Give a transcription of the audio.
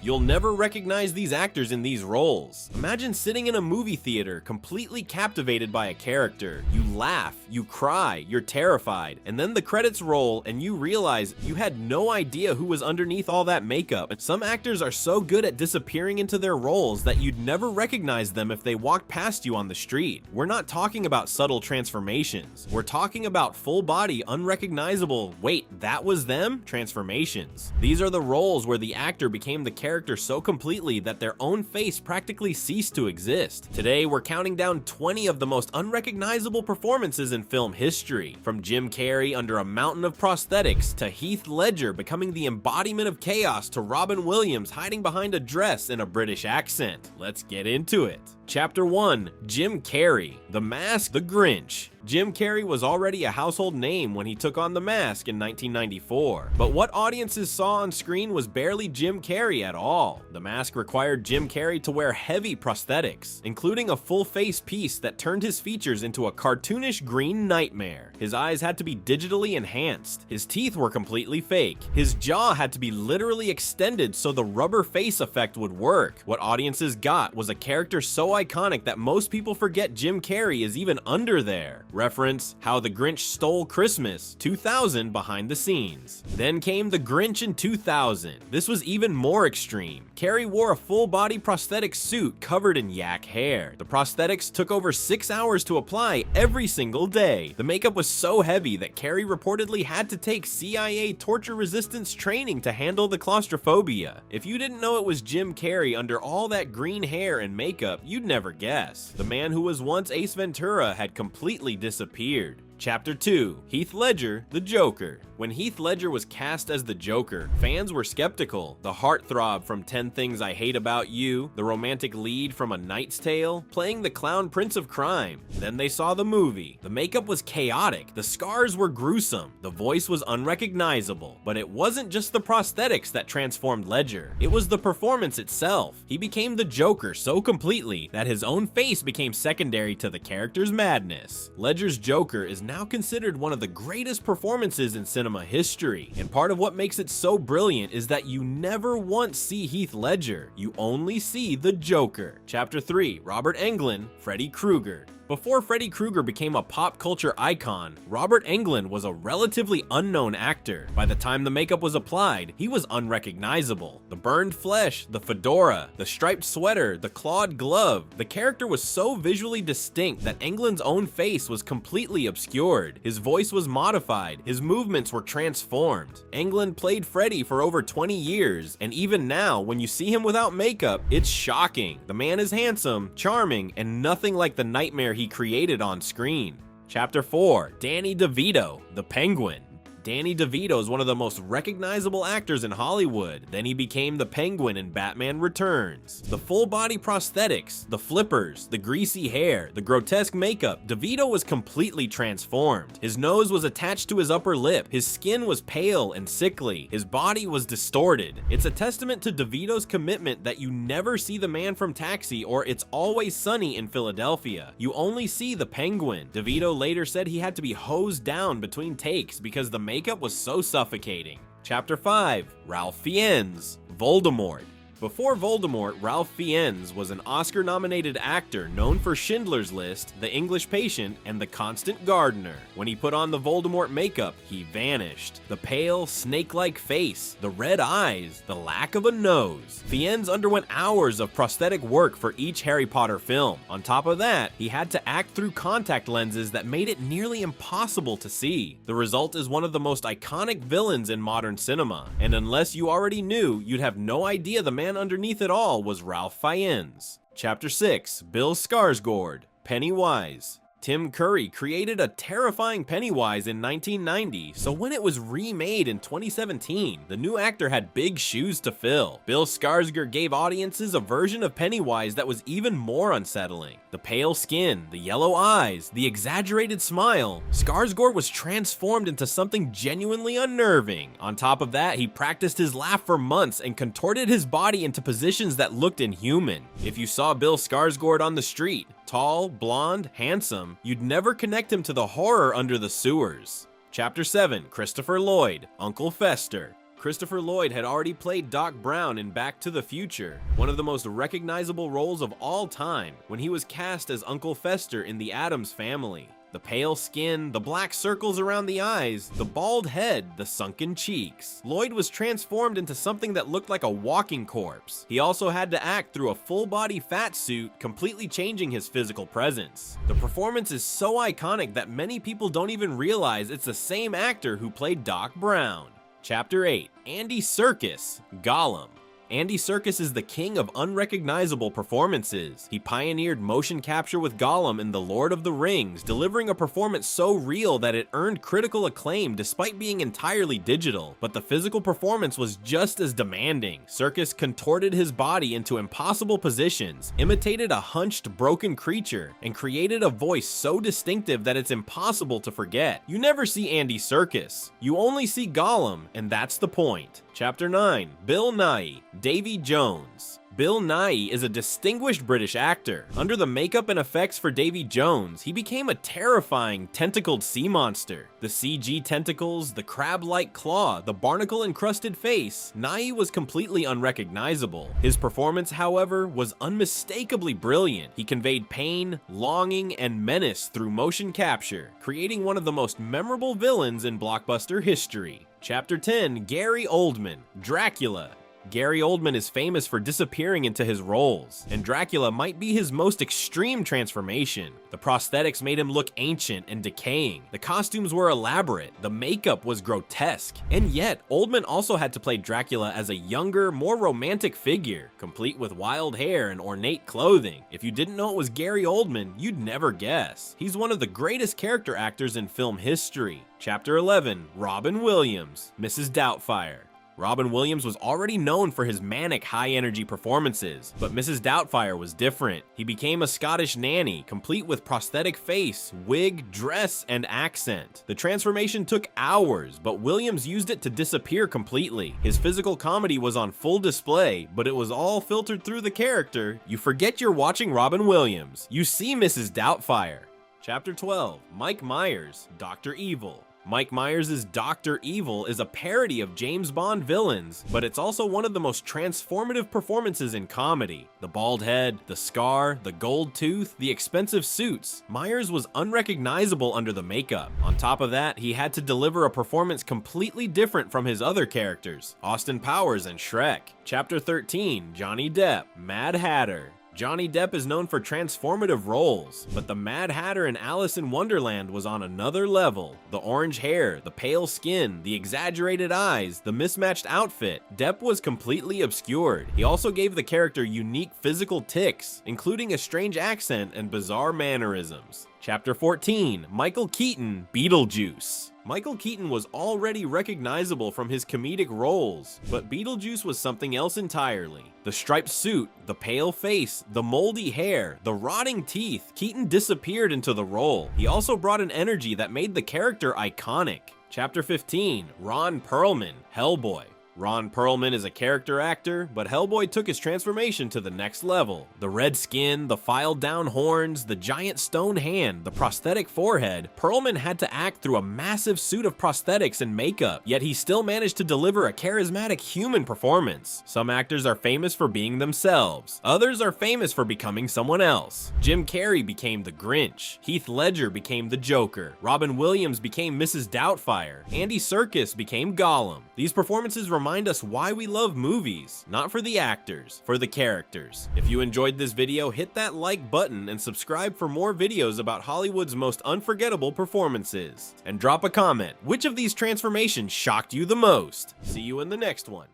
You'll never recognize these actors in these roles. Imagine sitting in a movie theater completely captivated by a character. You laugh, you cry, you're terrified, and then the credits roll and you realize you had no idea who was underneath all that makeup. And some actors are so good at disappearing into their roles that you'd never recognize them if they walked past you on the street. We're not talking about subtle transformations. We're talking about full body, unrecognizable, wait, that was them? Transformations. These are the roles where the actor became the character so completely that their own face practically ceased to exist. Today, we're counting down 20 of the most unrecognizable performances in film history. From Jim Carrey under a mountain of prosthetics, to Heath Ledger becoming the embodiment of chaos, to Robin Williams hiding behind a dress in a British accent. Let's get into it. Chapter 1. Jim Carrey. The Mask, The Grinch. Jim Carrey was already a household name when he took on the mask in 1994, but what audiences saw on screen was barely Jim Carrey at all. The mask required Jim Carrey to wear heavy prosthetics, including a full face piece that turned his features into a cartoonish green nightmare. His eyes had to be digitally enhanced, his teeth were completely fake, his jaw had to be literally extended so the rubber face effect would work. What audiences got was a character so iconic that most people forget Jim Carrey is even under there. Reference How the Grinch Stole Christmas 2000 behind the scenes. Then came The Grinch in 2000. This was even more extreme. Carrey wore a full body prosthetic suit covered in yak hair. The prosthetics took over 6 hours to apply every single day. The makeup was so heavy that Carrey reportedly had to take CIA torture resistance training to handle the claustrophobia. If you didn't know it was Jim Carrey under all that green hair and makeup, you'd never guess. The man who was once Ace Ventura had completely disappeared. Chapter 2. Heath Ledger, the Joker. When Heath Ledger was cast as the Joker, fans were skeptical. The heartthrob from 10 Things I Hate About You, the romantic lead from A Knight's Tale, playing the clown prince of crime. Then they saw the movie. The makeup was chaotic, the scars were gruesome, the voice was unrecognizable. But it wasn't just the prosthetics that transformed Ledger, it was the performance itself. He became the Joker so completely that his own face became secondary to the character's madness. Ledger's Joker is now considered one of the greatest performances in cinema history, and part of what makes it so brilliant is that you never once see Heath Ledger, you only see the Joker. Chapter 3. Robert Englund, Freddy Krueger. Before Freddy Krueger became a pop culture icon, Robert Englund was a relatively unknown actor. By the time the makeup was applied, he was unrecognizable. The burned flesh, the fedora, the striped sweater, the clawed glove, the character was so visually distinct that Englund's own face was completely obscured. His voice was modified, his movements were transformed. Englund played Freddy for over 20 years, and even now, when you see him without makeup, it's shocking. The man is handsome, charming, and nothing like the nightmare he created on screen. Chapter 4. Danny DeVito, the Penguin. Danny DeVito is one of the most recognizable actors in Hollywood. Then he became the Penguin in Batman Returns. The full body prosthetics, the flippers, the greasy hair, the grotesque makeup, DeVito was completely transformed. His nose was attached to his upper lip, his skin was pale and sickly, his body was distorted. It's a testament to DeVito's commitment that you never see the man from Taxi or It's Always Sunny in Philadelphia. You only see the Penguin. DeVito later said he had to be hosed down between takes because the makeup was so suffocating. Chapter 5. Ralph Fiennes, Voldemort. Before Voldemort, Ralph Fiennes was an Oscar-nominated actor known for Schindler's List, The English Patient, and The Constant Gardener. When he put on the Voldemort makeup, he vanished. The pale, snake-like face, the red eyes, the lack of a nose. Fiennes underwent hours of prosthetic work for each Harry Potter film. On top of that, he had to act through contact lenses that made it nearly impossible to see. The result is one of the most iconic villains in modern cinema, and unless you already knew, you'd have no idea the man underneath it all was Ralph Fiennes. Chapter 6. Bill Skarsgård, Pennywise. Tim Curry created a terrifying Pennywise in 1990, so when it was remade in 2017, the new actor had big shoes to fill. Bill Skarsgård gave audiences a version of Pennywise that was even more unsettling. The pale skin, the yellow eyes, the exaggerated smile. Skarsgård was transformed into something genuinely unnerving. On top of that, he practiced his laugh for months and contorted his body into positions that looked inhuman. If you saw Bill Skarsgård on the street, tall, blonde, handsome, you'd never connect him to the horror under the sewers. Chapter 7. Christopher Lloyd, Uncle Fester. Christopher Lloyd had already played Doc Brown in Back to the Future, one of the most recognizable roles of all time, when he was cast as Uncle Fester in The Addams Family. The pale skin, the black circles around the eyes, the bald head, the sunken cheeks. Lloyd was transformed into something that looked like a walking corpse. He also had to act through a full-body fat suit, completely changing his physical presence. The performance is so iconic that many people don't even realize it's the same actor who played Doc Brown. Chapter 8. Andy Serkis, Gollum. Andy Serkis is the king of unrecognizable performances. He pioneered motion capture with Gollum in The Lord of the Rings, delivering a performance so real that it earned critical acclaim despite being entirely digital. But the physical performance was just as demanding. Serkis contorted his body into impossible positions, imitated a hunched, broken creature, and created a voice so distinctive that it's impossible to forget. You never see Andy Serkis. You only see Gollum, and that's the point. Chapter 9. Bill Nighy, Davy Jones. Bill Nighy is a distinguished British actor. Under the makeup and effects for Davy Jones, he became a terrifying tentacled sea monster. The CG tentacles, the crab-like claw, the barnacle-encrusted face, Nighy was completely unrecognizable. His performance, however, was unmistakably brilliant. He conveyed pain, longing, and menace through motion capture, creating one of the most memorable villains in blockbuster history. Chapter 10. Gary Oldman, Dracula. Gary Oldman is famous for disappearing into his roles, and Dracula might be his most extreme transformation. The prosthetics made him look ancient and decaying. The costumes were elaborate, the makeup was grotesque, and yet Oldman also had to play Dracula as a younger, more romantic figure, complete with wild hair and ornate clothing. If you didn't know it was Gary Oldman, you'd never guess. He's one of the greatest character actors in film history. Chapter 11. Robin Williams, Mrs. Doubtfire. Robin Williams was already known for his manic, high-energy performances, but Mrs. Doubtfire was different. He became a Scottish nanny, complete with prosthetic face, wig, dress, and accent. The transformation took hours, but Williams used it to disappear completely. His physical comedy was on full display, but it was all filtered through the character. You forget you're watching Robin Williams. You see Mrs. Doubtfire. Chapter 12. Mike Myers, Dr. Evil. Mike Myers' Dr. Evil is a parody of James Bond villains, but it's also one of the most transformative performances in comedy. The bald head, the scar, the gold tooth, the expensive suits. Myers was unrecognizable under the makeup. On top of that, he had to deliver a performance completely different from his other characters, Austin Powers and Shrek. Chapter 13. Johnny Depp, Mad Hatter. Johnny Depp is known for transformative roles, but the Mad Hatter in Alice in Wonderland was on another level. The orange hair, the pale skin, the exaggerated eyes, the mismatched outfit, Depp was completely obscured. He also gave the character unique physical tics, including a strange accent and bizarre mannerisms. Chapter 14. Michael Keaton, Beetlejuice. Michael Keaton was already recognizable from his comedic roles, but Beetlejuice was something else entirely. The striped suit, the pale face, the moldy hair, the rotting teeth, Keaton disappeared into the role. He also brought an energy that made the character iconic. Chapter 15. Ron Perlman, Hellboy. Ron Perlman is a character actor, but Hellboy took his transformation to the next level. The red skin, the filed down horns, the giant stone hand, the prosthetic forehead, Perlman had to act through a massive suit of prosthetics and makeup, yet he still managed to deliver a charismatic human performance. Some actors are famous for being themselves. Others are famous for becoming someone else. Jim Carrey became the Grinch. Heath Ledger became the Joker. Robin Williams became Mrs. Doubtfire. Andy Serkis became Gollum. These performances remind us why we love movies, not for the actors, for the characters. If you enjoyed this video, hit that like button and subscribe for more videos about Hollywood's most unforgettable performances. And drop a comment, which of these transformations shocked you the most? See you in the next one.